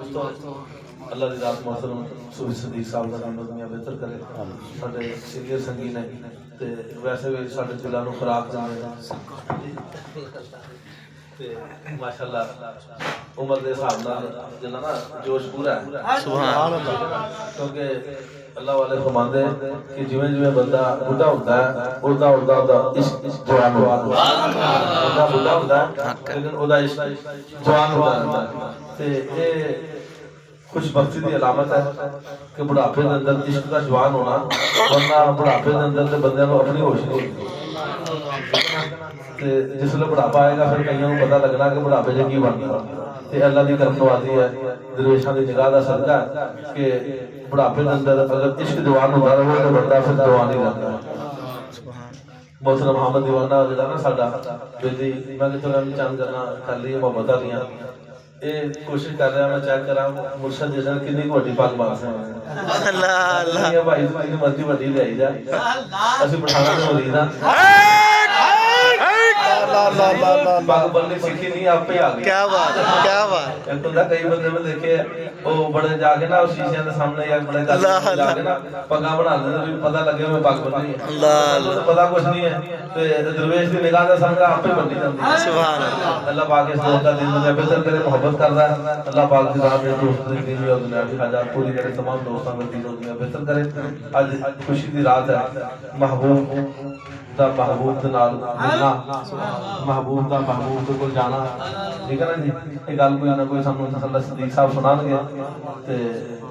दोस्तों अल्लाह की रात मोहतरम सूफी सदीक साहब का नाम दुनिया बेहतर करे साडे सीनियर संगी ने ते वैसे भी साडे दिलों को खुराक देंगे ते माशाअल्लाह उम्र के हिसाब नाल जिन्ना ना जोश पूरा है सुभान अल्लाह क्योंकि अल्लाह वाले फरमाते कि जिवें जिवें बंदा बुढ़ा होता है उदा उदा उदा इश्क जवान होता है बंदा बुढ़ा होता है लेकिन उदा इश्क जवान होता रहता है ते ये खुशबख्ती की अलामत है कि बुढ़ापे के अंदर इश्क का जवान होना वरना बुढ़ापे के अंदर तो बंदे को अपनी होश नहीं होती जिसले बुढ़ापा आएगा फिर कईयों को पता लगना कि बुढ़ापे से की बनना ते अल्लाह की करम नवाजी है दरवेशां की निगाह का सदका कि बुढ़ापे के अंदर अगर इश्क जवान होता रहे तो बंदा फिर जवान ही रहता है मोहतरम मोहम्मद दीवाना जो ना साडा बेदी मैं कितों चंद करना कर ली मोहब्बत दियां ये कोशिश कर रहा मैं चेक करा मुर्शद जिस कितनी वड्डी पग मार सकते भाई जितनी मर्जी वड्डी ले जा असं पठाना तो मरीद पग बननी सीखी नहीं आपे आ गई क्या बात एक तो कई बंदे में देखे वो बड़े जाके ना शीशे के सामने या बड़े जाके ना पगा बना देते पता लगे मैं पग बनी तो पता कुछ नहीं है तो दरवेश की निगाह का संग आपे बनी जाती है सुभान अल्लाह पाक इस दोस्त का दिन दुनिया बेहतर करे मोहब्बत करता है अल्लाह पाक की राह में दोस्त की दीनी और दुनियावी हाजात पूरी करे तमाम दोस्तों की दीन और दुनिया बेहतर करे आज खुशी की रात है महबूब महबूब के नाल मिलना महबूब का महबूब के कोल जाना ठीक है ना जी ये गल कोई ना कोई सानू अल्लाह सदीक साहब सुनाएंगे ते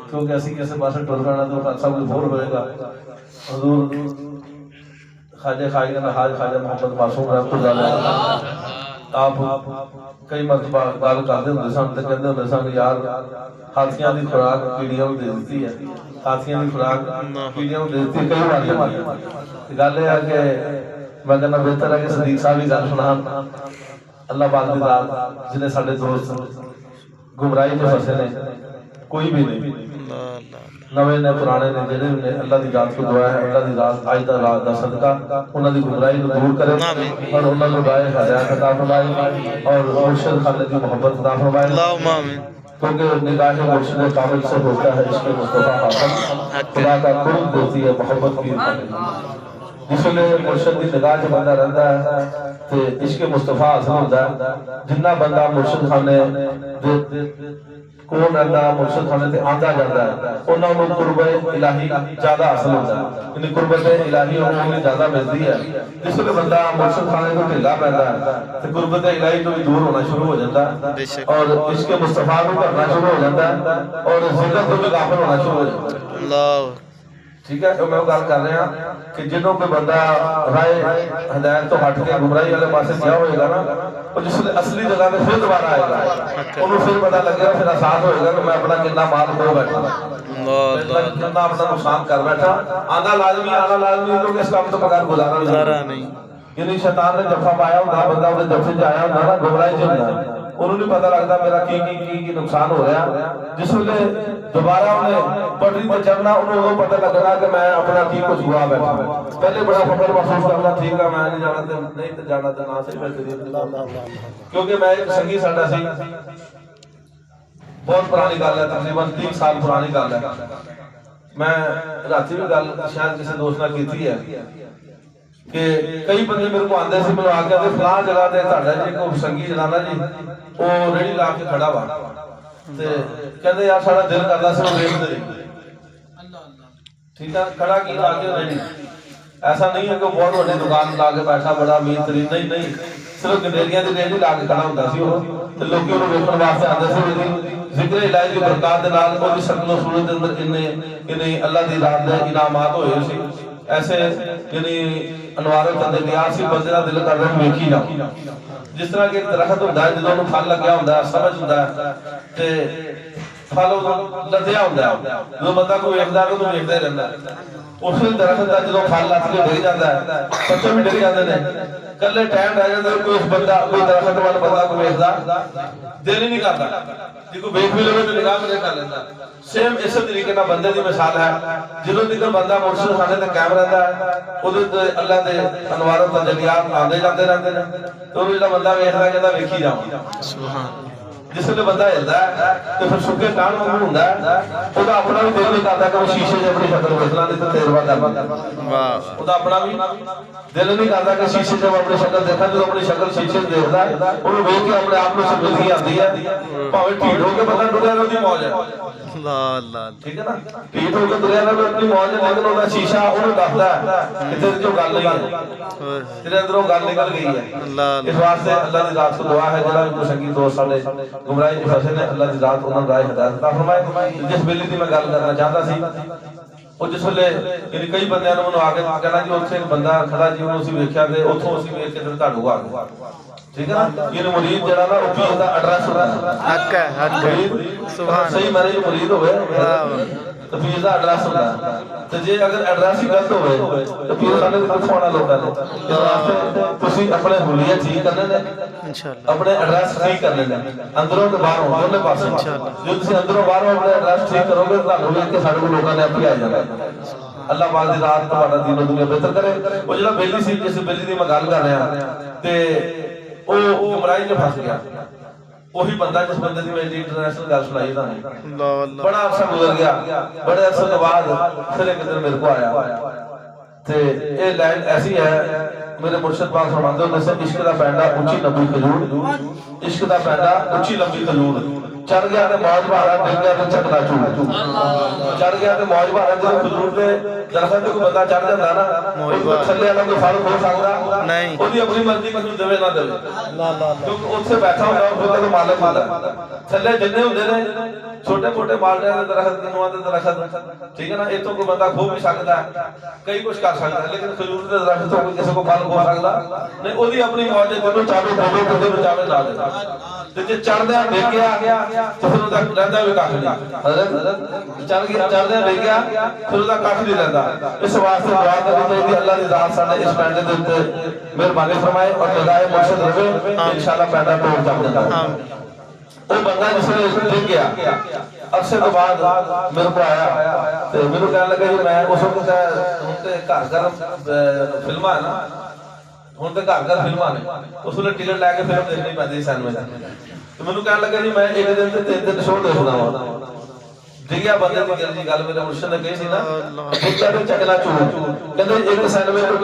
क्योंकि असि किसी पासे टुर जाना तो सब कुछ बोर होएगा हुजूर ख्वाजा खाजा हाज ख्वाजा मोहम्मद मासूम रहमतुल्लाह आप कई मरतबा गल करते होंगे सन तो कहते होंगे सन यार हाथियों की खुराक कीड़ियां को दे दी है हाथियों की खुराक कीड़ियां को दे दी कई बार गल यह है कि मैं कहना बेहतर है कि सदीक साहब ही गल सुना अल्लाह पाक की रात जिन्हें साडे दोस्त गुमराही में फसे ने कोई भी नहीं नवे ने पुराने ने जेडे ने अल्लाह की रात को दुआ है अल्लाह की रात आज दा रात दा सदका उन्हां दी गुमराही को दूर करे और उन्हां को दाए हदायत अता फरमाए और मुर्शिद खाने की मोहब्बत अता फरमाए अल्लाहुम्मा आमीन क्योंकि निगाह मुर्शिद कामिल से होता है इश्क मुस्तफा हासिल खुदा का कुर्ब देती है मोहब्बत की जिसने मुर्शिद की निगाह च बंदा रहता है तो इश्क मुस्तफा हासिल होता है जिन्ना बंदा मुर्शिद खाने कौन रहता मुर्शिद खाने से आंदा जाता है उन्होंने कुर्ब इलाही ज्यादा हासिल होता है यानी कुर्बत इलाही उन्होंने ज्यादा मिलती है जिसले बंदा मुर्शिद खाने को ढिला पैदा है तो कुर्बत इलाही तो भी दूर होना शुरू हो जाता है और इसके मुस्तफा को करना शुरू हो जाता है और जिक्र तो भी गाफिल होना शुरू हो जाता है अल्लाह ठीक है मैं गल कर रहा कि जिन्हों कोई बंदा राय हदायत तो हट के गुमराही वाले पास गया होगा ना वो जिसले असली जगह पे फिर दोबारा आएगा उन्होंने फिर पता लगेगा फिर एहसास होगा कि मैं अपना कितना माल खो बैठा कितना अपना नुकसान कर बैठा आना लाजमी क्योंकि इस काम तो बगैर गुजारा नहीं यानी शैतान ने जफा पाया होगा बंदा उन्हें जफे च आया होगा ना गुमराही च होगा उन्होंने नहीं पता लगता मेरा की नुकसान हो रहा जिसले दोबारा उन्हें पटरी पर चढ़ना उन्होंने पता लगना कि मैं अपना की कुछ हुआ बैठा पहले बड़ा फकर महसूस करना ठीक है मैं नहीं जाना नहीं तो जाना तो ना सही क्योंकि मैं एक संगी साडा सी बहुत पुरानी गल है तकरीबन 30 साल पुरानी गल है मैं राती भी गल शायद किसी दोस्त ने की है कि कई बंदे मेरे को आंदे से मिलवा के आते फलां जगह ते ਤੁਹਾਡਾ जी को संगी जनाना जी वो रेड़ी ला के खड़ा वा ते कहंदे यार साडा दिल करदा सी देखदे ठीक है खड़ा की ला के रेड़ी ऐसा नहीं है कि बहुत बड़ी दुकान ला के बैठा बड़ा अमीर तरीन नहीं सिर्फ गंडेरियां दी रेड़ी ला के खड़ा हुंदा सी वो ते लोकी उन्हें देखण वास्ते आंदे सी जिक्र इलाही दी बरकत दे नाल ओदी शक्ल सूरत दे अंदर इन्ने अल्लाह दी रात दे इनामात होए सी ऐसे यानी अनवार बंदे लिया सी बंदे दा दिल करदा वेखी जा जिस तरह के दरख्त होंदा है ਜਦੋਂ ਉਹਨੂੰ ਫਲ ਲੱਗਿਆ ਹੁੰਦਾ ਹੈ ਸਮਝ ਹੁੰਦਾ ਹੈ ਤੇ ਫਲ ਉਹ ਲੱਦਿਆ ਹੁੰਦਾ ਹੈ ਜਦੋਂ ਬੰਦਾ ਕੋਈ ਵੇਖਦਾ ਤਾਂ ਉਹਨੂੰ ਵੇਖਦਾ ਹੀ ਰਹਿੰਦਾ ਉਸ ਦਰਖਤ ਦਾ ਜਦੋਂ ਫਲ ਲੱਗ ਕੇ ਡਿੱਗ ਜਾਂਦਾ ਹੈ ਬੱਚੇ ਵੀ ਡਿੱਗ ਜਾਂਦੇ ਨੇ ਕੱਲੇ ਟਾਈਮ ਰਹਿ ਜਾਂਦਾ ਕੋਈ ਬੰਦਾ ਕੋਈ ਦਰਖਤ ਵਾਲਾ ਬੰਦਾ ਕੋਈ ਵੇਖਦਾ ਦਿਲ ਹੀ ਨਹੀਂ ਕਰਦਾ ਜੇ ਕੋਈ ਵੇਖ ਵੀ ਲਵੇ ਤਾਂ ਨਿਗਾਹ ਮੇਰੇ ਕਰ ਲੈਂਦਾ सेम इस तरीके का बंदे की मिसाल है जो तक बंदा मुर्शिद खाने तक कायम रहता है अल्लाह के अनवारों तजलियात आते जाते रहते हैं तो जो बंदा वेखदा कहता वेखी जाओ जिस वे बंदा हिलदा है तो फिर सुके कान वांगू हुंदा है, ओहदा अपना भी दिल नहीं करदा कि शीशे 'च अपनी शक्ल वेखना नहीं तो तेरवा करना। वाह, ओहदा अपना भी दिल नहीं करदा कि शीशे 'ਚ अपनी शक्ल देखा। जो अपनी शक्ल शीशे 'ਚ देखदा ਉਹਨੂੰ ਵੇਖ ਕੇ ਆਪਣੇ ਆਪ ਨੂੰ ਸ਼ਰਮਿੰਦਗੀ ਆਉਂਦੀ ਹੈ, ਭਾਵੇਂ ਢੀਠ ਹੋ ਕੇ ਬੰਦਾ ਟੁਰਿਆ ਨਾ ਉਹਦੀ ਮੌਜ ਹੈ। ठीक है ना, ढीठ होकर तुरिया ना अपनी मौज है, लेकिन ਉਹਦਾ ਸ਼ੀਸ਼ਾ ਉਹਨੂੰ ਦੱਸਦਾ ਕਿ ਤੇਰੇ ਚੋਂ ਗੱਲ ਨਹੀਂ ਹੈ, ਤੇਰੇ ਅੰਦਰੋਂ ਗੱਲ ਨਿਕਲ ਗਈ ਹੈ। ਇਸ ਵਾਸਤੇ ਅੱਲਾਹ ਦੀ ਜ਼ਾਤ ਤੋਂ ਦੁਆ ਹੈ, ਜਿਹੜਾ ਵੀ ਕੋਈ ਸੰਗੀ ਦੋਸਤ ਸਾਡੇ ਗੁੰਮਰਾਹੀ 'ਚ ਫਸੇ ਨੇ, ਅੱਲਾਹ ਦੀ ਜ਼ਾਤ ਉਹਨਾਂ ਨੂੰ ਰਾਹ ਹਦਾਇਤ ਅਤਾ ਫਰਮਾਏ। ਜਿਸ ਵੇਲੇ ਦੀ ਮੈਂ ਗੱਲ ਕਰਨਾ ਚਾਹਦਾ ਸੀ, ਉਹ ਜਿਸ ਵੇਲੇ ਯਾਨੀ ਕਈ ਬੰਦਿਆਂ ਨੂੰ ਮੈਨੂੰ ਆ ਕੇ ਕਹਿਣਾ ਜੀ ਉੱਥੇ ਇੱਕ ਬੰਦਾ ਖੜਾ ਜੀ, ਉਹਨੂੰ ਅਸੀਂ ਵੇਖਿਆ ਤੇ ਉੱਥੋਂ ਅਸੀਂ ਵੇਖ ਕੇ ਤੇ ਤੁਹਾਨੂੰ ਆ ਗਏ। ठीक है ना, ये मुरीद जरा ना वो पीर दा एड्रेस होता है, हक है सुभान सही माने जो मुरीद होवे तो पीर दा एड्रेस होता है। तो जे अगर एड्रेस ही गलत होवे तो पीर साने दे कुछ होना लोकां ने। इस वास्ते तुसी अपने हुलिया ठीक करने ने इंशाअल्लाह, अपने एड्रेस ठीक करने ने अंदरों ते बाहरों दोनों पासे इंशाअल्लाह। जो तुसी अंदरों बाहरों अपने एड्रेस ठीक करोगे तो ਤੁਹਾਨੂੰ ਵੇਖ ਕੇ ਸਾਡੇ ਕੋਲ ਲੋਕਾਂ ਨੇ ਆਪੇ आ जाना। अल्लाह पाक दी रात तुम्हारा दीन और दुनिया बेहतर करे। वो जेड़ा बेली सी, जिस बेली दी मैं गल कर रहा ते गुमराही च फस गया, ਉਹੀ ਬੰਦਾ ਜਿਸ ਬੰਦੇ ਦੀ ਮੇਰੀ ਇੰਟਰਨੈਸ਼ਨਲ ਗੱਲ ਸੁਣਾਈ ਤੁਹਾਨੂੰ। ਬੜਾ ਅਰਸਾ ਗੁਜ਼ਰ ਗਿਆ, ਬੜੇ ਅਰਸੇ ਤੋਂ ਬਾਅਦ ਫਿਰ ਇੱਕ ਦਿਨ ਮੇਰੇ ਕੋ ਆਇਆ ਤੇ ਇਹ ਲਾਈਨ ਐਸੀ ਹੈ, ਮੇਰੇ ਮੁਰਸ਼ਿਦ ਪਾਕ ਫਰਮਾਉਂਦੇ ਹੁੰਦੇ ਸੀ, ਇਸ਼ਕ ਦਾ ਪੈਂਡਾ ਉੱਚੀ ਲੰਬੀ ਖਜੂਰ, ਇਸ਼ਕ ਦਾ ਪੈਂਡਾ ਉੱਚੀ ਲੰਬੀ ਖਜੂਰ, ਚੜ ਗਿਆ ਤੇ ਮੌਜ ਭਾਰਾ, ਡਿੱਗ ਗਿਆ ਤੇ ਝਟਕਾ ਚੂੜ। ਚੜ ਗਿਆ ਤੇ ਮੌਜ ਭਾਰਾ, ਜਦੋਂ ਖਜੂਰ ਦੇ ਦਰਖਤ ਤੇ ਕੋਈ ਬੰਦਾ ਚੜ ਜਾਂਦਾ ਨਾ, ਉਹ ਥੱਲੇ ਵਾਲਾ ਕੋਈ ਫਲ ਖੋ ਸਕਦਾ ਨਹੀਂ, ਉਹਦੀ ਆਪਣੀ ਮਰਜ਼ੀ ਖਜੂਰ ਦੇਵੇ ਨਾ ਦੇਵੇ, ਕਿਉਂਕਿ ਉੱਥੇ ਬੈਠਾ ਹੁੰਦਾ ਉਹਦਾ ਕੋਈ ਮਾਲਕ ਹੁੰਦਾ। ਥੱਲੇ ਜਿੰਨੇ ਹੁੰਦੇ ਨੇ ਛੋਟੇ ਮੋਟੇ ਮਾਲਟਿਆਂ ਦੇ ਦਰਖਤ, ਕਿਨੂਆਂ ਦੇ ਦਰਖਤ, ਠੀਕ ਹੈ ਨਾ, ਇੱਥੋਂ ਕੋਈ ਬੰਦਾ ਖੋ ਵੀ ਸਕਦਾ, ਕਈ ਕੁਝ ਕਰ ਸਕਦਾ, ਲੇਕਿਨ ਖਜੂਰ ਦੇ ਦਰਖਤ ਤੋਂ ਕੋਈ ਕਿਸੇ ਕੋ ਫਲ ਖੋ ਸਕਦਾ ਨਹੀਂ। ਉਹਦੀ ਆਪਣੀ ਮੌਜ ਹੈ, ਜਦੋਂ ਚਾਹੇ ਦੇਵੇ, ਕਦੇ ਨੂੰ ਚਾਹੇ ਨਾ ਦੇਵੇ। ਤੇ ਜੇ ਚੜਦਿਆਂ ਡਿੱਗਿਆ ਤੇ ਫਿਰ ਉਹਦਾ ਰਹਿੰਦਾ ਵੀ ਕੱਖ ਨਹੀਂ। ਹਜ਼ਰਤ ਚੜ ਗਿਆ, ਚੜਦਿਆਂ ਡਿੱਗਿਆ ਫਿਰ ਉਹਦਾ ਕੱਖ ਨਹੀਂ ਰਹਿੰਦਾ। ਇਸ ਵਾਸਤੇ ਦੁਆ ਕਰਨੀ ਚਾਹੀਦੀ, ਅੱਲਾਹ ਦੀ ਜ਼ਾਤ ਸਾਡੇ ਇਸ ਪੈਂਡੇ ਦੇ ਉੱਤੇ ਮਿਹਰਬਾਨੀ ਫਰਮਾਏ ਔਰ ਨਿਗਾਹ ਮੁਰਸ਼ਿਦ ਰਵੇ, ਇਨਸ਼ਾਅੱਲਾ ਪੈਂਡਾ ਤੋੜ ਜਾਵੇਗਾ। ਉਹ ਬੰਦਾ ਜਿਸ ਵੇਲੇ ਡਿੱਗ ਗਿਆ, ਅਰਸੇ ਤੋਂ ਬਾਅਦ ਮੇਰੇ ਕੋਲ ਆਇਆ ਤੇ ਮੈਨੂੰ ਕਹਿਣ ਲੱਗਾ ਜੀ ਮੈਂ ਉਸ ਵਕਤ ਹੁਣ ਤੇ ਘਰ ਫਿਲਮਾਂ ਹੈ ਨਾ, ਹੁਣ ਤੇ ਘਰ ਫਿਲਮਾਂ ਨੇ, ਉਸ ਵੇਲੇ ਟਿਕਟ ਲੈ ਕੇ ਫਿਲਮ ਦੇਖਣੀ ਪੈਂਦੀ ਸਾਨੂੰ। ਤੇ ਮੈਨੂੰ ਕਹਿਣ ਲੱਗਾ ਜੀ ਮੈਂ ਇੱਕ ਦਿਨ ਤੇ 3 ਦਿਨ ਸ਼ੋਅ ਦੇਖਦਾ ਵਾਂ। ਡਿੱਗਿਆ ਬੰਦੇ ਦੀ ਗੱਲ ਜੀ, ਗੱਲ ਮੇਰੇ ਮੁਰਸ਼ਿਦ ਨੇ ਕਹੀ ਸੀ ਨਾ, ਬੱਚਾ ਤੇ ਚੱਕਣਾ ਚੂੜ, ਕਹਿੰਦੇ ਇੱਕ ਸਿਨੇਮੇ ਤੋਂ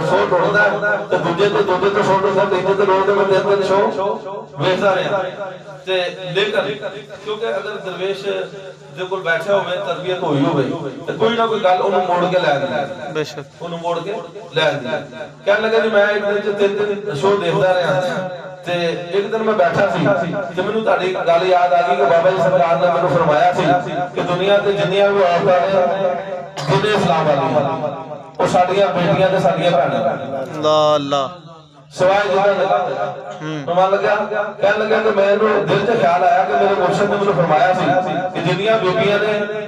ਸ਼ੋਅ ਟੁੱਟਦਾ ਤੇ ਦੂਜੇ ਤੋਂ ਸ਼ੋਅ ਟੁੱਟਦਾ, ਤੀਜੇ ਤੇ ਰੋਜ਼ ਦੇ ਮੈਂ 3 ਦਿਨ ਸ਼ੋਅ ਵੇਖਦਾ ਰਿਹਾ। ਤੇ ਲੇਕਿਨ ਕਿਉਂਕਿ ਅਗਰ ਦਰਵੇਸ਼ ਦੇ ਕੋਲ ਬੈਠਿਆ ਹੋਵੇ, ਤਰਬੀਅਤ ਹੋਈ ਹੋਵੇ ਤੇ ਕੋਈ ਨਾ ਕੋਈ ਗੱਲ ਉਹਨੂੰ ਮੋੜ ਕੇ ਲੈ ਆਉਂਦੀ, ਬੇਸ਼ੱਕ ਉਹਨੂੰ ਮੋੜ ਕੇ ਲੈ ਆਉਂਦੀ। ਕਹਿਣ ਲੱਗਾ ਜੀ ਮੈਂ ਇੱਕ ਦਿਨ ਚ 3 ਦਿਨ ਸ਼ੋਅ ਦੇਖਦਾ ਰਿਹਾ ਤੇ ਇੱਕ ਦਿਨ ਮੈਂ ਬੈਠਾ ਸੀ ਤੇ ਮੈਨੂੰ ਤੁਹਾਡੀ ਗੱਲ ਯਾਦ ਆ ਗਈ ਕਿ ਬਾਬਾ ਜੀ ਸਰਕਾਰ ਨੇ ਮੈਨੂੰ ਫਰਮਾਇਆ ਸੀ ਕਿ ਦੁਨੀਆ ਤੇ ਜਿੰਨੀਆਂ ਵੀ ਔਰਤਾਂ ਨੇ ਦਿਨੇ ਇਸਲਾਮ ਵਾਲੀਆਂ, ਉਹ ਸਾਡੀਆਂ ਬੇਟੀਆਂ ਤੇ ਸਾਡੀਆਂ ਭੈਣਾਂ ਨੇ। ਅੱਲਾਹ ਅੱਲਾਹ ਸਵਾਏ ਜਿੱਦਾਂ ਮਨ ਲੱਗਿਆ, ਕਹਿਣ ਲੱਗਾ ਕਿ ਮੈਨੂੰ ਦਿਲ 'ਚ ਖਿਆਲ ਆਇਆ ਕਿ ਮੇਰੇ ਮੁਰਸ਼ਿਦ ਨੇ ਮੈਨੂੰ ਫਰਮਾਇਆ ਸੀ ਕਿ ਜਿੰਨੀਆਂ ਬੀਬੀਆਂ ਨੇ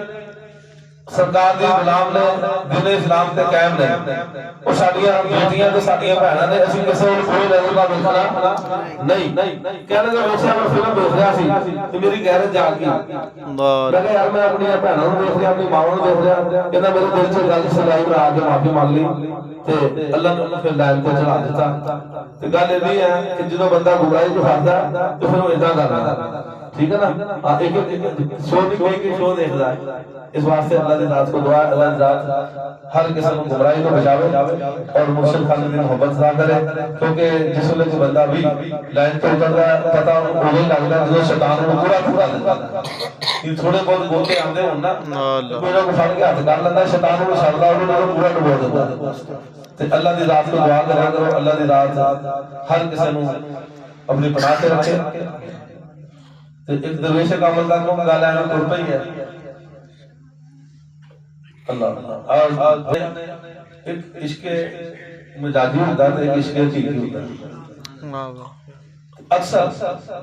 ਸਰਕਾਰ ਦੇ ਗੁਲਾਮ ਨੇ, ਦਿਨੇ ਇਸਲਾਮ ਤੇ ਕਾਇਮ ਨੇ, ਉਹ ਸਾਡੀਆਂ ਬੇਟੀਆਂ ਤੇ ਸਾਡੀਆਂ ਭੈਣਾਂ ਨੇ, ਅਸੀਂ ਕਿਸੇ ਨੂੰ ਕੋਈ ਨਜ਼ਰ ਨਾਲ ਵੇਖਣਾ ਨਹੀਂ। ਕਹਿਣ ਲੱਗਾ ਵੇਖਿਆ ਮੈਂ ਫਿਲਮ ਦੇਖ ਰਿਹਾ ਸੀ ਤੇ ਮੇਰੀ ਗੈਰਤ ਜਾਗ ਗਈ। ਮੈਂ ਕਿਹਾ ਯਾਰ ਮੈਂ ਆਪਣੀਆਂ ਭੈਣਾਂ ਨੂੰ ਦੇਖ ਰਿਹਾ, ਆਪਣੀ ਮਾਵਾਂ ਨੂੰ ਦੇਖ ਰਿਹਾ, ਕਹਿੰਦਾ ਮੇਰੇ ਦਿਲ 'ਚ ਗੱਲ ਸਲਾਈ ਬਣਾ ਕੇ ਮਾਫੀ ਮੰਗ ਲਈ ਤੇ ਅੱਲਾਹ ਨੇ ਉਹਨੂੰ ਫਿਰ ਲਾਈਨ ਤੇ ਚੜਾ ਦਿੱਤਾ। ਤੇ ਗੱਲ ਇਹ ਨਹੀਂ ਹੈ ਕਿ ਜਦੋਂ ਬੰਦਾ ਗੁਨਾਹ 'ਚ ਫਸਦਾ ਤੇ ਫਿਰ ਉਹ ਇਦਾਂ ਕਰਦਾ, ठीक है ना, एक शो नहीं कोई शो देखता है। इस वास्ते अल्लाह की ज़ात को दुआ, अल्लाह की ज़ात हर किस्म की गुमराही को बचावे और मुर्शिद खाने की मोहब्बत अता करे, क्योंकि जिस वेले कोई बंदा भी लाइन पे उतरदा पता उन्हें उही लगदा जो शैतान को पूरा देता ये थोड़े बहुत बोलते आंदे होन ना, कोई ना कोई फड़ के हाथ कर लेंदा, शैतान को छड़दा उन्हें पूरा डुबो देता। ते अल्लाह की ज़ात को दुआ करा करो, अल्लाह की ज़ात हर किसी को अपनी पनाह से रखे। एक दरवेश कामलदार को गाला है ना पई है अल्लाह और एक इश्के मजाजी होता है, एक इश्के हकीकी होता है। अक्सर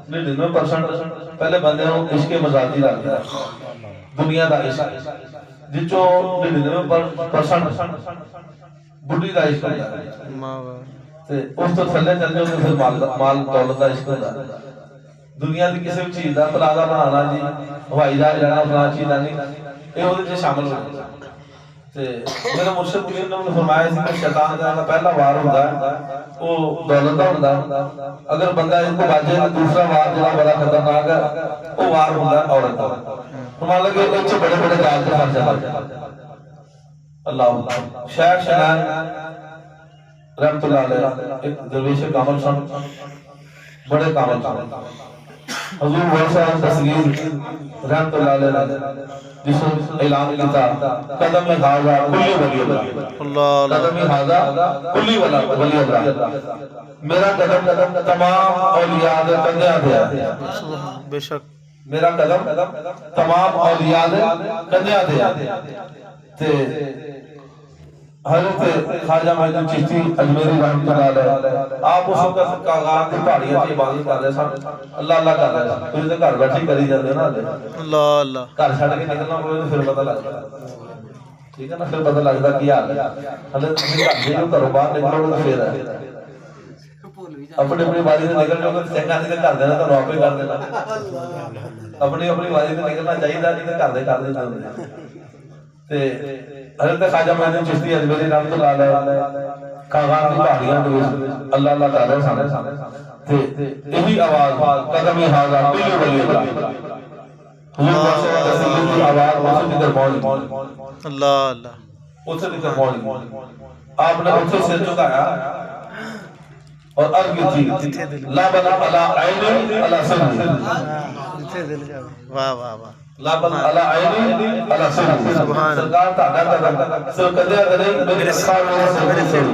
99% पहले बंदे को इश्के मजाजी लगता है, दुनिया का इश्क जिचो 99% बुढ़ी का इश्क होता है ते उस तो थल्ले चल जाओ तो फिर माल दौलत का इश्क होता है। दुनिया की किसी भी चीज का प्लाजा बनाना जी, हवाई जहाज लेना, फलां चीज लेनी, ये ਉਹਦੇ 'ਚ ਸ਼ਾਮਲ ਹੋ ਜਾਂਦਾ। मेरे मुर्शिद पीर ने मैंने फरमाया सी कि शैतान दा पहला वार हुंदा वो दौलत दा हुंदा, अगर बंदा इनको बाजे तो दूसरा वार जो बड़ा खतरनाक है वो वार हुंदा औरत दा। मान लो कि इस बड़े बड़े जाल से फंस जाता। अल्लाह शायद शनान रहमतुल्लाह अलैह एक दरवेश कामल सन, बड़े कामल सन। हुजूर वैसा तस्वीर रहमतुल्लाह अलैह जिसने ऐलान किया कदम में हाजा कुल्ली वली अल्लाह, कदम में हाजा कुल्ली वली अल्लाह, मेरा कदम तमाम औलिया दे कंधे पे है। बेशक मेरा कदम तमाम औलिया दे कंधे पे है। ते हज़रत ख्वाजा मोइनुद्दीन चिश्ती अजमेरी रहमतुल्लाह अलैह आप उस वक्त कागात की पहाड़ियां से इबादत कर रहे सन, अल्लाह अल्लाह कर रहे सन। तुम तो घर बैठे करी जाते ना, अल्लाह अल्लाह घर छड़ के निकलना पवे तो फिर पता लगता, ठीक है ना, फिर पता लगता की हाल है। हले तुम घर से जो घरों बाहर निकलोगे तो फिर है अपनी अपनी बारी से निकल जाओगे तो चंगा नहीं तो घर देना तो आपे कर देना, अपनी अपनी बारी से निकलना चाहिए, नहीं तो घर दे कर देना। ते हज़रत ख्वाजा मोइनुद्दीन चिश्ती अजमेरी रहमतुल्लाह अलैह कागात की पहाड़ियां दे अल्लाह अल्लाह कर रहे सन ते यही आवाज कदम ही हाजा कुल्ली वली अल्लाह, हुजूर पाक तस्वीर की आवाज उसे तक पहुंच अल्लाह अल्लाह उसे तक पहुंच आपने उसे सिर झुकाया और अर्ज की थी ला बला अला ऐनी अला सन्नी, वाह वाह वाह ला बला अला ऐनी अला सन्नी, सरकार ताड़ा कदम सिर कदे कदे मेरे सामने मेरे सिर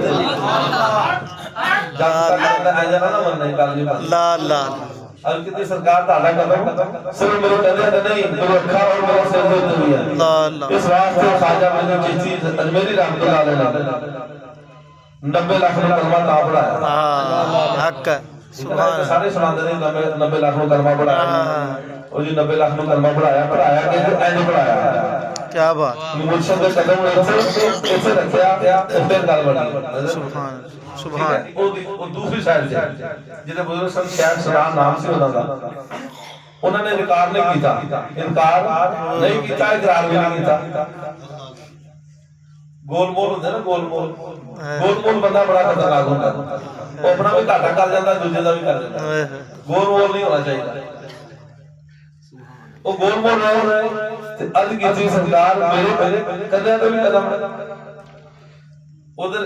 जाता आजा ना मन नहीं काल जी ला ला अब कितनी सरकार ताड़ा कदम सिर मेरे कदे नहीं मेरे अखा और मेरे सिर दे हुई है। ला ला इस वास्ते ख्वाजा मोइनुद्दीन चिश्ती अजमेरी रहमतुल्लाह अलैह 90 लाख में कलमा ता पढ़ाया। हाँ हक है सुभान सारे सुनाते ने 90 लाख में कलमा पढ़ाया और जी 90 लाख में कलमा पढ़ाया कि ऐसे पढ़ाया क्या बात मुर्शिद के कदम ऐसे रखया फिर गल बनी। सुभान सुभान वो दूसरी साइड से जिसे बुजुर्ग संत शायद सलाम नाम से होता था, उन्होंने इनकार नहीं किया, इकरार भी नहीं किया। गोलमोल होंगे ना, गोलमोल बंदा बड़ा खतरनाक होता है, वो अपना भी घाटा कर जाता दूसरे का भी कर जाता। गोलमोल नहीं होना चाहिए, वो गोलमोल अर्ज की सरकार मेरे कंधे पे भी कदम उधर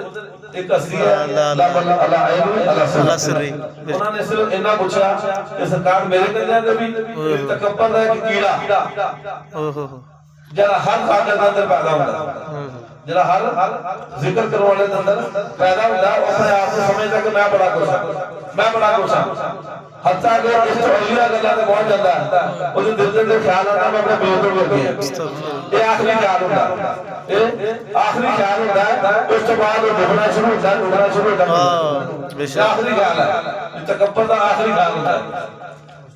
एक हस्ती है ला बला अला ऐनी अला सन्नी, उन्होंने सिर्फ इतना पूछा कि सरकार मेरे कंधे पे भी तकब्बर है कि कीड़ा जरा हर ताकत अंदर पैदा होता है, जरा हर जिक्र करने वाले अंदर पैदा होता है, अपने आप को समझता कि मैं बड़ा कुछ हूं हत्ता के इस औलिया गल्ला ते पहुंच जाता है, उसे दिल दे ख्याल आता मैं अपने बेवकूफ हो गया, ये आखिरी ख्याल होता है, ये आखिरी ख्याल होता है। उस तो बाद वो डूबना शुरू होता है, ये आखिरी ख्याल है, तकब्बर का आखिरी ख्याल होता है।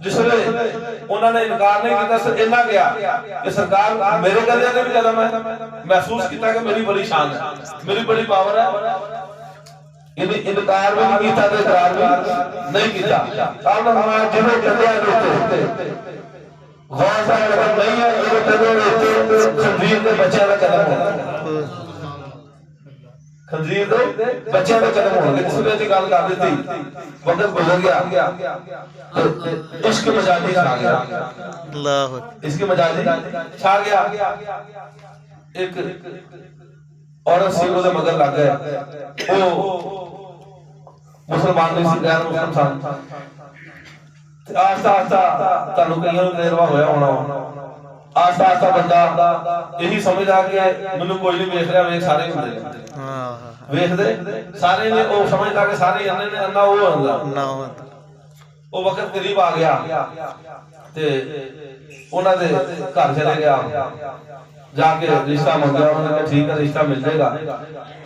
जिसने उन्होंने इनकार नहीं किया, सिर्फ इतना गया कि सरकार मेरे कंधे पे भी कदम है, महसूस किया कि मेरी बड़ी शान है, मेरी बड़ी पावर है, इनकार भी नहीं किया तो इकरार भी नहीं किया। आपने हमारे जिन्हें कंधे होते गौर सा कदम नहीं है, ये कंधे होते खंजीर के बच्चे का कदम होता है, खंजीर दे बच्चे का कदम होगा। इसलिए जी गल कर दी थी वक्त गुजर गया, इश्क मजाजी छा गया, अल्लाह इसके मजाजी छा गया। एक औरत सी ਉਹਦੇ मगर लग गए, वो मुसलमान नहीं सी, गैर मुस्लिम सन। आस्ता आस्ता ਤੁਹਾਨੂੰ ਕਈਆਂ ਨੂੰ ਤਜਰਬਾ ਹੋਇਆ ਹੋਣਾ, आस्ता आस्ता बंदा यही समझदा कि ਮੈਨੂੰ ਕੋਈ ਨਹੀਂ ਵੇਖ ਰਿਹਾ, ਵੇਖ ਸਾਰੇ ਹੁੰਦੇ ਨੇ, ਵੇਖਦੇ ਸਾਰੇ ਨੇ, ਉਹ ਸਮਝਦਾ ਕਿ ਸਾਰੇ ਅੰਨੇ ਨੇ, ਅੰਨਾ ਉਹ ਹੁੰਦਾ ना ਉਹ ਵਕਤ ਕਰੀਬ ਆ ਗਿਆ ਤੇ ਉਹਨਾਂ ਦੇ ਘਰ ਚਲੇ ਗਿਆ, जाके रिश्ता मंगा, उन्होंने कहा ठीक है रिश्ता मिल जाएगा,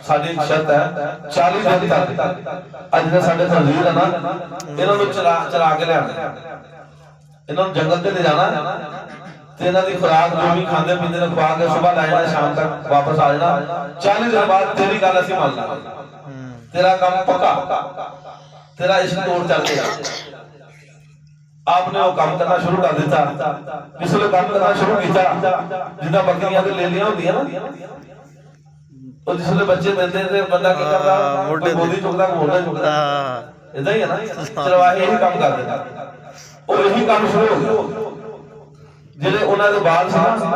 साडी शर्त है 40 दिन तक अज दे साडे खंजीर है ना, इन्हां नु चरा के लियाना, इन्हां नु जंगल ते ले जाना ते इन्हां दी खुराक जो भी खांदे पींदे ने खवा के सुबह ला जाना, शाम तक वापस आ जाना। 40 दिन बाद तेरी गल असीं मान लांगे, तेरा काम पक्का, तेरा इश्क तोड़ चल गया। आपने वो काम करना शुरू कर दिता, जिसने काम करना शुरू किया जिदा बकरियां ते लेलियां होंदियां ना, ਉਹ ਜਿਸਲੇ ਬੱਚੇ ਦਿੰਦੇ ਤੇ ਬੰਦਾ ਕੀ ਕਰਦਾ, ਮੋਢੇ ਤੇ। ਗੋਦੀ ਚੁੱਕਦਾ, ਮੋਢਾ ਚੁੱਕਦਾ, ਹਾਂ ਇਦਾਂ ਹੀ ਹੈ ਨਾ। ਚਰਵਾਹੇ ਇਹੀ ਕੰਮ ਕਰਦੇ ਨੇ, ਉਹ ਇਹੀ ਕੰਮ ਸ਼ੁਰੂ ਹੋ ਗਿਆ। ਜਿਹੜੇ ਉਹਨਾਂ ਦੇ ਬਾਲ ਸੀ ਨਾ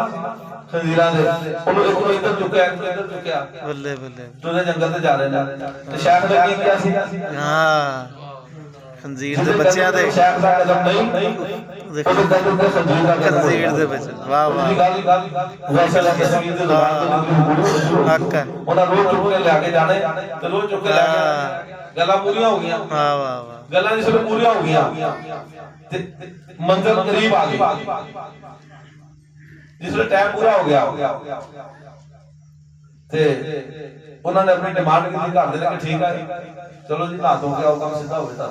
ਖੰਜੀਰਾਂ ਦੇ, ਉਹਨੂੰ ਇੱਕ ਨੂੰ ਇੱਧਰ ਚੁੱਕਿਆ, ਇੱਕ ਨੂੰ ਇੱਧਰ ਚੁੱਕਿਆ, ਬੱਲੇ ਬੱਲੇ ਤੇ ਉਹਦੇ ਜੰਗਲ ਤੇ ਜਾ ਰਹੇ ਨੇ। ਤੇ ਸ਼ੇਖ ਨੇ ਕੀ ਕੀਤਾ ਸੀ, ਹਾਂ ਖੰਜ਼ੀਰ ਦੇ ਬੱਚਿਆਂ ਦੇ ਸ਼ੇਖ ਦਾ ਕਦਮ ਨਹੀਂ, ਉਹਦੇ ਕਦਮ ਤੇ ਖੰਜੀਰ ਦਾ ਕਦਮ ਖੰਜ਼ੀਰ ਦੇ ਵਿੱਚ ਵਾਹ ਵਾਹ ਗੱਲ ਵੈਸੇ ਲੱਗੇ ਸਰੀਰ ਦੇ ਜ਼ੁਬਾਨ ਤੇ ਹੱਕ ਹੈ ਉਹਨਾਂ ਰੋਜ਼ ਚੁੱਕ ਕੇ ਲਿਆ ਕੇ ਜਾਣੇ, ਤੇ ਰੋਜ਼ ਚੁੱਕ ਕੇ ਲੈ ਕੇ ਗੱਲਾਂ ਪੂਰੀਆਂ ਹੋ ਗਈਆਂ। ਵਾਹ ਵਾਹ ਵਾਹ ਗੱਲਾਂ ਜਿਸ ਵੇਲੇ ਪੂਰੀਆਂ ਹੋ ਗਈਆਂ ਤੇ ਮੰਜ਼ਿਲ ਕਰੀਬ ਆ ਗਈ। ਜਿਸ ਵੇਲੇ ਟਾਈਮ ਪੂਰਾ ਹੋ ਗਿਆ ਤੇ ਉਹਨਾਂ ਨੇ ਆਪਣੀ ਡਿਮਾਂਡ ਕੀਤੀ ਘਰ ਦੇ ਨੇ ਕਿ ਠੀਕ ਹੈ ਚਲੋ ਜੀ ਨਹਾ ਧੋ ਕੇ ਆਓ, ਕੰਮ ਸਿੱਧਾ ਹੋਵੇ ਤਾਂ।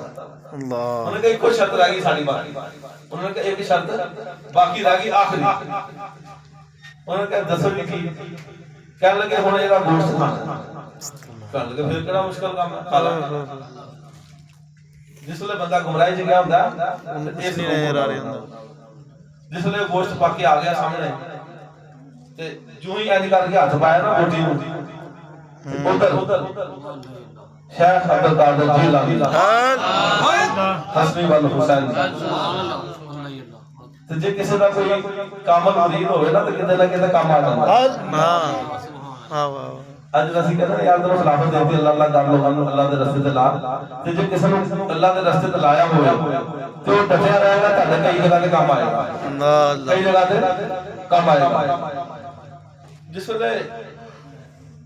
ਅੱਲਾਹ ਉਹਨੇ ਕਿਹਾ ਇੱਕੋ ਸ਼ਰਤ ਰਹਿ ਗਈ ਸਾਡੀ ਬਾਕੀ। ਉਹਨਾਂ ਨੇ ਕਿਹਾ ਇੱਕ ਸ਼ਰਤ ਬਾਕੀ ਰਹਿ ਗਈ ਆਖਰੀ। ਉਹਨਾਂ ਨੇ ਕਿਹਾ ਦੱਸੋ ਜੀ ਕੀ। ਕਹਿਣ ਲੱਗੇ ਹੁਣ ਇਹਦਾ ਗੋਸ਼ਤ ਖਾਣਾ। ਕਹਿਣ ਲੱਗੇ ਫਿਰ ਕਿਹੜਾ ਮੁਸ਼ਕਲ ਕੰਮ ਹੈ, ਖਾ ਲਾ। ਜਿਸ ਵੇਲੇ ਬੰਦਾ ਗੁੰਮਰਾਹੀ ਚ ਗਿਆ ਹੁੰਦਾ ਇਸ ਨੂੰ ਨਜ਼ਰ ਆ ਰਿਹਾ ਹੁੰਦਾ। ਜਿਸ ਵੇਲੇ ਗੋਸ਼ਤ ਪੱਕ ਕੇ ਆ ਗਿਆ ਸਾਹਮਣੇ ਤੇ ਜੂੰ ਹੀ ਇੰਜ ਕਰਕੇ ਹੱਥ ਪਾਇਆ ਨਾ ਬੋਟੀ ਨੂੰ, ਉਧਰ ਸ਼ੇਖ ਅਬਦੁਲ ਕਾਦਰ ਜੀਲਾਨੀ ਹਸਨੀ ਵਾਲ ਹੁਸੈਨ। ਤੇ ਜੇ ਕਿਸੇ ਦਾ ਕੋਈ ਕਾਮਲ ਮੁਰੀਦ ਹੋਵੇ ਨਾ ਤੇ ਕਿਤੇ ਨਾ ਕਿਤੇ ਕੰਮ ਆ ਜਾਂਦਾ। ਵਾਹ ਵਾਹ ਅੱਜ ਅਸੀਂ ਕਹਿੰਦੇ ਯਾਰ ਤੈਨੂੰ ਖਿਲਾਫਤ ਦੇਤੀ, ਅੱਲਾਹ ਅੱਲਾਹ ਕਰ ਲੋਕਾਂ ਨੂੰ ਅੱਲਾਹ ਦੇ ਰਸਤੇ ਤੇ ਲਾ। ਤੇ ਜੇ ਕਿਸੇ ਨੂੰ ਅੱਲਾਹ ਦੇ ਰਸਤੇ ਤੇ ਲਾਇਆ ਹੋਵੇ ਤੇ ਉਹ ਡਟਿਆ ਰਹੇਗਾ, ਤੁਹਾਡੇ ਕਈ ਜਗ੍ਹਾ ਤੇ ਕੰਮ ਆਏਗਾ, ਕਈ ਜਗ੍ਹਾ ਤੇ ਕੰਮ ਆਏਗਾ। ਜਿਸ ਵੇਲੇ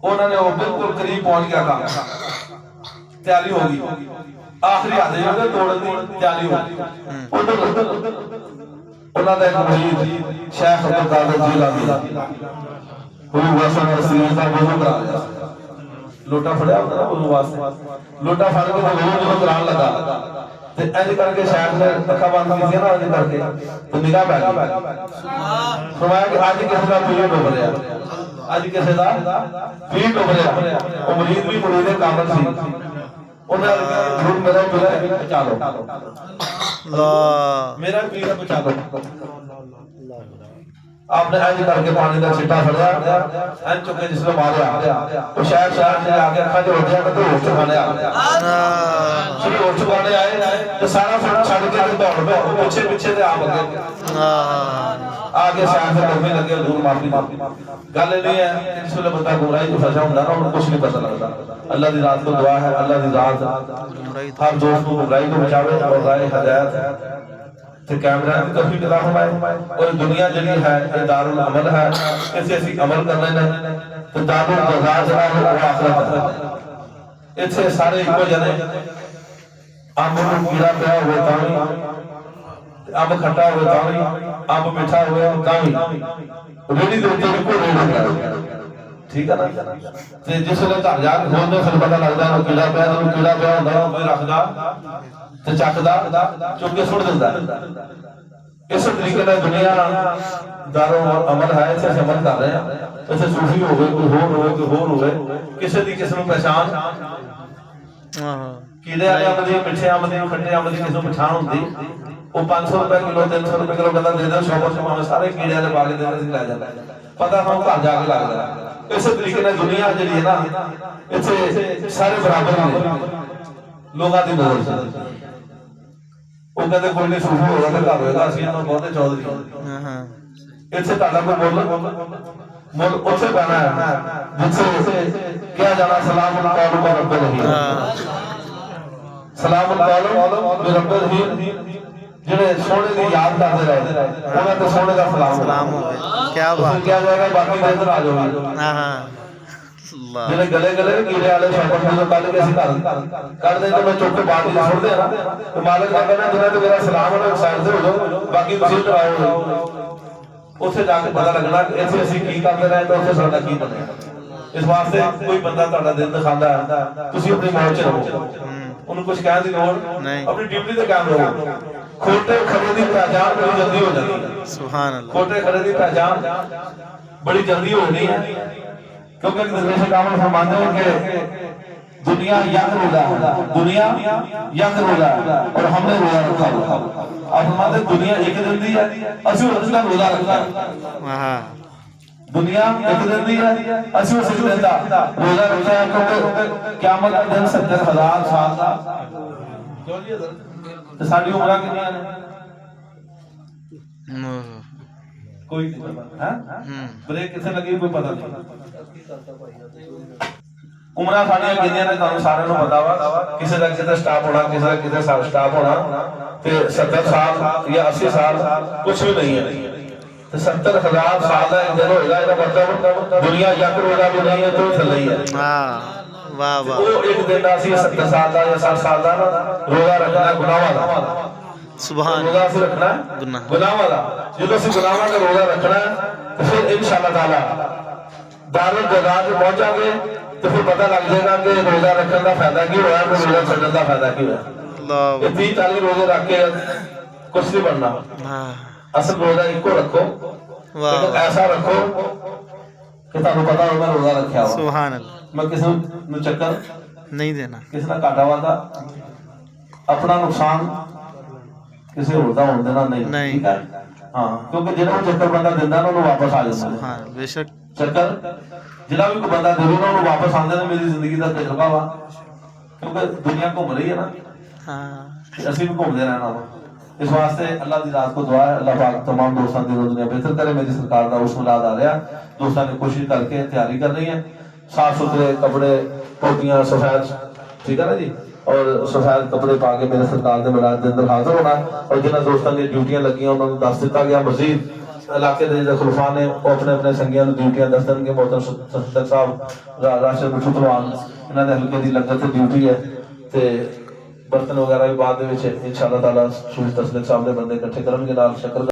ਉਹਨਾਂ ਨੇ ਉਹ ਬਿਲਕੁਲ ਕਰੀਬ ਪਹੁੰਚ ਗਿਆ, ਕੰਮ ਤਿਆਰੀ ਹੋ ਗਈ, ਆਖਰੀ ਹੱਥ ਜਿਹੜੇ ਤੋੜਨ ਦੀ ਤਿਆਰੀ ਹੋ ਗਈ। ਉਹਨਾਂ ਦਾ ਇੱਕ ਮੁਰੀਦ ਸ਼ੇਖ ਅਬਦੁਲ ਕਾਦਰ ਜੀਲਾਨੀ ਕੋਈ ਵਸਨ ਤਸਲੀਮ ਦਾ ਵਜ਼ੂ ਕਰਾ ਲਿਆ। ਲੋਟਾ ਫੜਿਆ ਹੁੰਦਾ ਨਾ ਵਜ਼ੂ ਵਾਸਤੇ, ਲੋਟਾ ਫੜ ਕੇ ਵਜ਼ੂ ਜਦੋਂ ਕਰਾਉਣ ਲੱਗਾ ਤੇ ਇੰਜ ਕਰਕੇ ਸ਼ੇਖ ਨੇ ਅੱਖਾਂ ਬੰਦ ਕੀਤੀਆਂ ਨਾ, ਇੰਜ ਕਰਕੇ ਤੇ ਨਿਗਾਹ ਪੈ ਗਈ। ਫਰਮਾਇਆ ਕਿ ਅੱਜ ਕਿਸੇ ਦਾ ਪੀਰ ਡੁੱਬ ਰਿਹਾ, ਅੱਜ ਕਿਸੇ ਦਾ ਪੀਰ ਡੁੱਬ ਰਿਹਾ। ਉਹ ਮੁਰੀਦ ਵੀ ਮੁਰੀਦ ਦੇ ਕਾਮਲ ਸੀ। ਉਹਨਾਂ ਨੇ ਕਿਹਾ ਝੂਠ ਮੇਰਾ ਪੀਰ ਹੈ, ਬਚਾ ਲਓ, ਮੇਰਾ ਪੀਰ ਹੈ, ਬਚਾ ਲਓ। आपने ऐसे करके पानी का छिट्टा फड़या, ऐन चुके जिसने मारे तो शायद ने आके अखा जो हो गया तो होश चुकाने आ गया। शुरू होश चुकाने आए तो सारा फिर छड़ के दौड़ पे पीछे पीछे से आप आगे शायद से करने लगे दूर माफी। गल नहीं है जिस वेले बंदा गुमराही तो फसा हुंदा ना, उन्हें कुछ नहीं पता लगता। अल्लाह दी रात को दुआ है, अल्लाह दी रात हर दोस्त को गुमराही तो बचावे और राह हिदायत ਤੇ ਕੈਮਰਾ ਦੀ ਕਾਫੀ ਨਿਗਾਹ ਹਮਾਏ। ਔਰ ਦੁਨੀਆ ਜਿਹੜੀ ਹੈ ਇਹ ਦਾਰੁਲ ਅਮਲ ਹੈ, ਇਸੇ ਅਸੀਂ ਅਮਲ ਕਰਨੇ ਨੇ। ਤੇ ਦਾਰੁਲ ਜਜ਼ਾ ਜਿਹੜਾ ਹੈ ਉਹ ਆਖਰਤ ਹੈ। ਇੱਥੇ ਸਾਰੇ ਇੱਕੋ ਜਿਹੇ ਅੰਬ ਨੂੰ ਕੀੜਾ ਪਿਆ ਹੋਵੇ ਤਾਂ ਵੀ, ਅੰਬ ਖੱਟਾ ਹੋਵੇ ਤਾਂ ਵੀ, ਅੰਬ ਮਿੱਠਾ ਹੋਵੇ ਤਾਂ ਵੀ, ਰੇੜੀ ਦੇ ਉੱਤੇ ਇੱਕੋ ਰੇਟ ਹੁੰਦਾ। ਠੀਕ ਹੈ ਨਾ। ਤੇ ਜਿਸ ਵੇਲੇ ਘਰ ਜਾ ਕੇ ਖੋਲਦੇ ਫਿਰ ਪਤਾ ਲੱਗਦਾ ਇਹਨੂੰ ਕੀੜਾ ਪਿਆ, ਜਿਹਨੂੰ ਕੀੜਾ ਪਿਆ ਹੁੰਦਾ ਉਹ ਕੋਈ ਰੱਖਦਾ ਤੇ ਚੱਕਦਾ ਚੁੱਕ ਕੇ ਸੁੱਟ ਦਿੰਦਾ। ਇਸੇ ਤਰੀਕੇ ਨਾਲ ਦੁਨੀਆ ਦਾਰੋ ਅਮਲ ਹੈ, ਇਸੇ ਅਮਲ ਕਰ ਰਹੇ ਆ। ਇਸੇ ਸੂਫੀ ਹੋਵੇ, ਕੋਈ ਹੋਰ ਹੋਵੇ, ਕੋਈ ਹੋਰ ਹੋਵੇ, ਕਿਸੇ ਦੀ ਕਿਸੇ ਨੂੰ ਪਛਾਣ ਕੀੜੇ ਵਾਲੇ ਅੰਬ ਦੀ, ਮਿੱਠੇ ਅੰਬ ਦੀ, ਖੱਟੇ ਅੰਬ ਦੀ ਕਿਸੇ ਨੂੰ ਪਛਾਣ ਹੁੰਦੀ। ਉਹ 500 ਰੁਪਏ ਕਿਲੋ, 300 ਰੁਪਏ ਕਿਲੋ ਕਹਿੰਦਾ ਦੇ ਦੇ, ਸ਼ੌਪਰ ਚ ਭਾਵੇਂ ਸਾਰੇ ਕੀੜਿਆਂ ਦੇ ਬਾਗੇ ਦੇ ਲੈ ਜਾਂਦਾ, ਪਤਾ ਸਾਨੂੰ ਘਰ ਜਾ ਕੇ ਲੱਗਦਾ। ਇਸੇ ਤਰੀਕੇ ਨਾਲ ਦੁਨੀਆ ਜਿਹੜੀ ਹੈ ਨਾ ਇੱਥੇ ਸਾਰੇ ਬਰਾਬਰ ਨੇ ਲੋਕਾਂ ਦੀ ਨਜ਼ਰ ਚ। ਉਹ ਕਹਿੰਦੇ ਕੋਈ ਨਹੀਂ ਸੂਫੀ ਹੋਗਾ ਤੇ ਘਰ ਹੋਏਗਾ, ਅਸੀਂ ਇਹਨਾਂ ਬਹੁਤੇ ਚੌਧਰੀ। ਇੱਥੇ ਤੁਹਾਡਾ ਕੋਈ ਮੁੱਲ ਉੱਥੇ ਪੈਣਾ ਹੈ ਜਿੱਥੇ ਕਿਹਾ ਜਾਣਾ ਸਲਾਮ ਅਲੈਕੁਮ ਵਾ ਰੱਬ ਰਹੀਮ, ਸਲਾਮ ਅਲੈਕੁਮ ਵਾ ਰੱਬ ਰਹੀਮ। ਜਿਹੜੇ ਸੋਹਣੇ ਦੀ ਯਾਦ ਕਰਦੇ ਰਹੇ ਉਹਨਾਂ ਤੇ ਸੋਹਣੇ ਦਾ ਸਲਾਮ ਹੋਵੇ। ਕੀ ਬਾਤ ਕਿਹਾ ਜਾਏਗਾ ਬਾਕੀ ਦੇ ਇੱਧਰ ਆ ਜਾਓ। ਜਿਹੜੇ ਗਲੇ ਗਲੇ ਕੀੜੇ ਵਾਲੇ ਸ਼ੌਪਰ ਜਦੋਂ ਕੱਢ ਕੇ ਅਸੀਂ ਘਰ ਕੱਢਦੇ ਜਦੋਂ ਚੁੱਕ ਕੇ ਬਾਹਰ ਨਹੀਂ ਸੁੱਟਦੇ ਆ ਨਾ, ਤੇ ਮਾਲਕ ਨੇ ਕਹਿੰਦਾ ਜਿਹਨਾਂ ਤੇ ਮੇਰਾ ਸਲਾਮ ਹੈ ਸਾਈਡ ਤੇ ਹੋ ਜਾਓ, ਬਾਕੀ ਤੁਸੀਂ ਕਰਾਓ। ਉੱਥੇ ਜਾ ਕੇ ਪਤਾ ਲੱਗਣਾ ਕਿ ਇੱਥੇ ਅਸੀਂ ਕੀ ਕਰਦੇ ਰਹੇ ਤੇ ਉੱਥੇ ਸਾਡਾ ਕੀ ਬਣਿਆ। ਇਸ ਵਾਸਤੇ ਕੋਈ ਬੰਦਾ ਤੁਹਾਡਾ ਦਿਲ ਦਿਖਾਉਂਦਾ ਹੈ, ਤੁਸੀਂ ਆਪਣੀ ਮੌਜ ਚ ਰਹੋ, ਉਹਨੂੰ ਕੁਝ ਕਹਿਣ ਦੀ ਲੋੜ ਨਹੀਂ, ਆਪਣੀ ਡਿਊਟੀ ਤੇ ਕਾਇਮ ਰਹੋ। ਖੋਟੇ ਖਰੇ ਦੀ ਪਹਿਚਾਣ ਬੜੀ ਜਲਦੀ ਹੋ ਜਾਂਦੀ ਹੈ। ਸੁਭਾਨ ਅੱਲਾਹ। ਖੋਟੇ ਖਰੇ ਦੀ ਪਹਿਚਾਣ ਬੜੀ ਜਲਦੀ ਹੋਣੀ ਹੈ, क्योंकि दरवेश कामल फरमाते हैं कि दुनिया यकरुला है, दुनिया यकरुला है और हमने रोजा रखा हुआ। आप फरमाते दुनिया एक दिन दी है, असली रोजा रखा है। दुनिया एक दिन दी है, ਅਸੀਂ ਉਸ ਦਿਨ ਦਾ ਰੋਜ਼ਾ ਰੱਖਿਆ ਕਿਉਂਕਿ ਕਿਆਮਤ ਦਾ ਦਿਨ 70,000 ਸਾਲ ਦਾ ਕਿਉਂ ਜੀ ਤੇ ਸਾਡੀ ਉਮਰਾਂ ਕਿੰਨੀਆਂ ਨੇ ਕੋਈ ਨਹੀਂ ਪਤਾ ਹੈ ਬ੍ਰੇਕ ਕਿੱਥੇ ਲੱਗੀ ਕੋਈ ਪਤਾ ਨਹੀਂ ਉਮਰਾਂ ਸਾਡੀਆਂ ਕਿੰਨੀਆਂ ਨੇ ਤੁਹਾਨੂੰ ਸਾਰਿਆਂ ਨੂੰ ਪਤਾ ਵਾ ਕਿਸੇ ਦਾ ਕਿਤੇ ਸਟਾਪ ਹੋਣਾ ਕਿਸੇ ਦਾ ਕਿਤੇ ਸਟਾਪ ਹੋਣਾ ਤੇ 70 ਸਾਲ ਜਾਂ 80 ਸਾਲ ਕੁਝ ਵੀ ਨਹੀਂ ਹੈ 70,000 साल का एक दिन होएगा इसका मतलब दुनिया यक रोजा भी नहीं है तो थल्ले ही है हां वाह वाह वो एक दिन ਅਸੀਂ 70 साल ਦਾ ਜਾਂ 60 साल ਦਾ ਰੋਜ਼ਾ ਰੱਖਣਾ ਗੁਨਾਹਾਂ ਦਾ ਸੁਭਾਨ ਰੋਜ਼ਾ ਅਸੀਂ ਰੱਖਣਾ ਗੁਨਾਹਾਂ ਦਾ ਜਦੋਂ ਅਸੀਂ ਗੁਨਾਹਾਂ ਦਾ ਰੋਜ਼ਾ ਰੱਖਣਾ ਤੇ ਫਿਰ ਇਨਸ਼ਾਅੱਲਾ ਤਾਲਾ ਦਾਰੁਲ ਜਜ਼ਾ ਤੇ ਪਹੁੰਚਾਂਗੇ ਤੇ ਫਿਰ ਪਤਾ ਲੱਗ ਜਾਏਗਾ ਕਿ ਰੋਜ਼ਾ ਰੱਖਣ ਦਾ ਫਾਇਦਾ ਕੀ ਹੋਇਆ ਤੇ ਰੋਜ਼ਾ ਛੱਡਣ ਦਾ ਫਾਇਦਾ ਕੀ ਹੋਇਆ ਅੱਲਾਹ 30-40 ਰੋਜ਼ੇ ਰੱਖ ਕੇ ਕੁਝ ਨਹੀਂ ਬਣਨਾ ਹਾਂ असल रोजा इको रखो लेकिन ऐसा रखो कि तुहानू पता हो मैं रोजा रखा हुआ सुभान अल्लाह मैं किसी नू चक्कर नहीं देना किसी ना घाटा वादा अपना नुकसान किसी होर दा होण देना नहीं ठीक है हां क्योंकि जेड़ा चक्कर बंदा दिंदा ना उन्हें वापस आ जांदा हां बेशक चक्कर जेड़ा भी कोई बंदा देवे ना उन्हें वापस आंदे ने मेरी जिंदगी दा तजुर्बा वा क्योंकि दुनिया घूम रही है ना हां असि भी घूमदे रहना वा इस वास्ते अल्लाह की रात को दुआ है अल्लाह पाक तमाम दोस्तों की दुनिया बेहतर करे मेरी सरकार का उस मिलाद आ रहा दोस्तों ने कोशिश करके तैयारी कर रही है साफ सुथरे कपड़े टोपियां सफेद ठीक है ना जी और सफेद कपड़े पा के मेरे सरकार के मिलाद के अंदर हाजिर होना और जिन्होंने दोस्तों की ड्यूटियां लगी उन्होंने दस दिता गया मजीद इलाके के खुलफा ने अपने अपने संगियां ड्यूटियां दस देंगे मोहतरम सदर साहब राशिद भुट्टो पहलवान इन्होंने हल्के की लंगर से ड्यूटी है तो बर्तन वगैरह भी बाद इंशाअल्लाह ताला सूरज तस्लीम साहब ने बंदे इकट्ठे करनगे नाल शक्कर